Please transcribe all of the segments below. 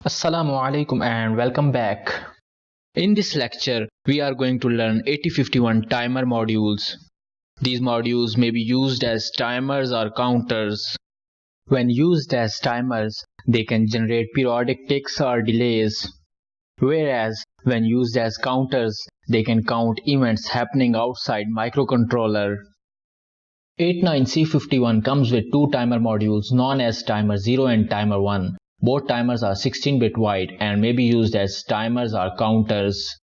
Assalamu alaikum and welcome back. In this lecture, we are going to learn 8051 timer modules. These modules may be used as timers or counters. When used as timers, they can generate periodic ticks or delays. Whereas, when used as counters, they can count events happening outside microcontroller. 89C51 comes with two timer modules known as timer 0 and timer 1. Both timers are 16-bit wide and may be used as timers or counters.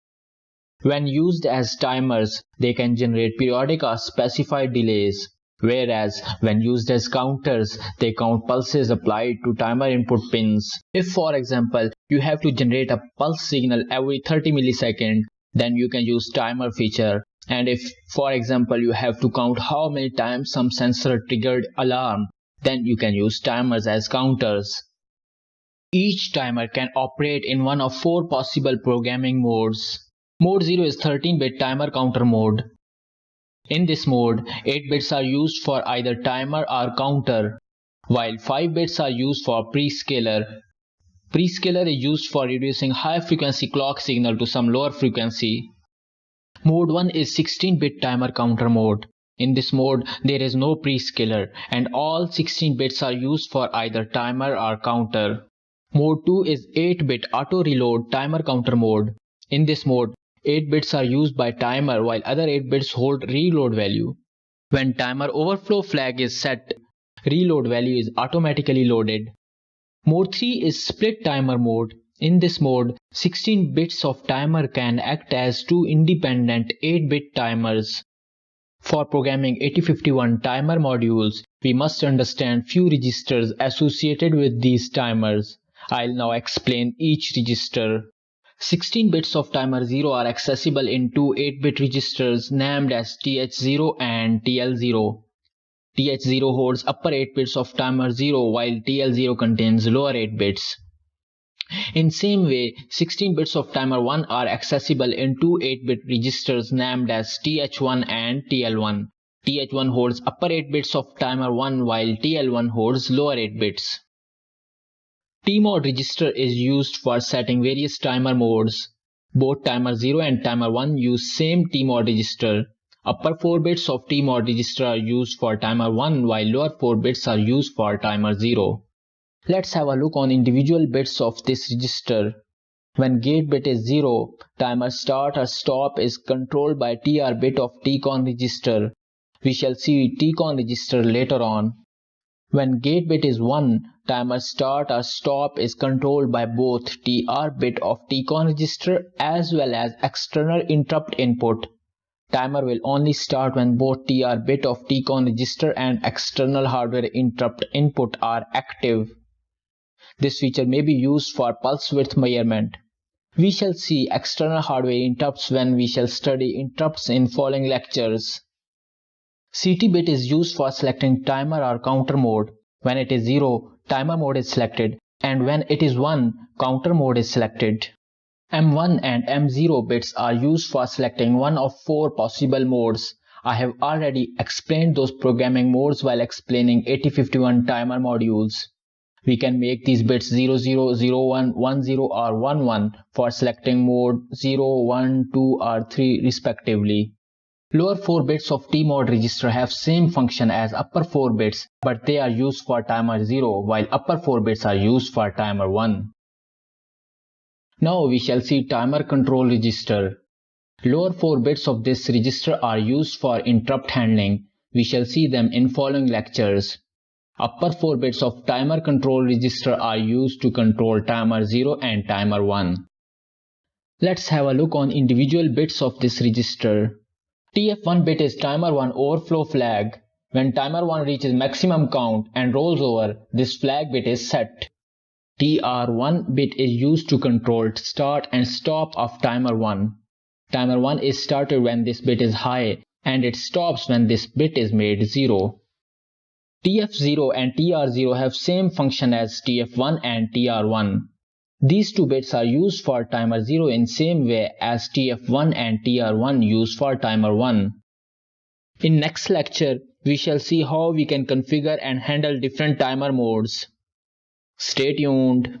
When used as timers, they can generate periodic or specified delays, whereas when used as counters, they count pulses applied to timer input pins. If, for example, you have to generate a pulse signal every 30 milliseconds, then you can use timer feature. And if, for example, you have to count how many times some sensor triggered alarm, then you can use timers as counters. Each timer can operate in one of four possible programming modes. Mode 0 is 13-bit timer counter mode. In this mode, 8 bits are used for either timer or counter, while 5 bits are used for prescaler. Prescaler is used for reducing high-frequency clock signal to some lower frequency. Mode 1 is 16-bit timer counter mode. In this mode, there is no prescaler, and all 16 bits are used for either timer or counter. Mode 2 is 8-bit auto-reload timer counter mode. In this mode, 8 bits are used by timer while other 8 bits hold reload value. When timer overflow flag is set, reload value is automatically loaded. Mode 3 is split timer mode. In this mode, 16 bits of timer can act as two independent 8-bit timers. For programming 8051 timer modules, we must understand few registers associated with these timers. I'll now explain each register. 16 bits of timer 0 are accessible in two 8-bit registers named as TH0 and TL0. TH0 holds upper 8 bits of timer 0 while TL0 contains lower 8 bits. In same way, 16 bits of timer 1 are accessible in two 8-bit registers named as TH1 and TL1. TH1 holds upper 8 bits of timer 1 while TL1 holds lower 8 bits. TMOD register is used for setting various timer modes. Both timer 0 and timer 1 use same TMOD register. Upper 4 bits of TMOD register are used for timer 1 while lower 4 bits are used for timer 0. Let's have a look on individual bits of this register. When gate bit is 0, timer start or stop is controlled by TR bit of TCON register. We shall see TCON register later on. When gate bit is 1, timer start or stop is controlled by both TR bit of TCON register as well as external interrupt input. Timer will only start when both TR bit of TCON register and external hardware interrupt input are active. This feature may be used for pulse width measurement. We shall see external hardware interrupts when we shall study interrupts in following lectures. CT bit is used for selecting timer or counter mode. When it is 0, timer mode is selected, and when it is 1, counter mode is selected. M1 and M0 bits are used for selecting one of four possible modes. I have already explained those programming modes while explaining 8051 timer modules. We can make these bits 00, 01, 10 or 11 for selecting mode 0, 1, 2 or 3 respectively. Lower 4 bits of TMOD register have same function as upper 4 bits, but they are used for timer 0 while upper 4 bits are used for timer 1. Now we shall see timer control register. Lower 4 bits of this register are used for interrupt handling. We shall see them in following lectures. Upper 4 bits of timer control register are used to control timer 0 and timer 1. Let's have a look on individual bits of this register. TF1 bit is timer 1 overflow flag. When timer 1 reaches maximum count and rolls over, this flag bit is set. TR1 bit is used to control start and stop of timer 1. Timer 1 is started when this bit is high and it stops when this bit is made 0. TF0 and TR0 have same function as TF1 and TR1. These two bits are used for timer 0 in same way as TF1 and TR1 used for timer 1. In next lecture, we shall see how we can configure and handle different timer modes. Stay tuned.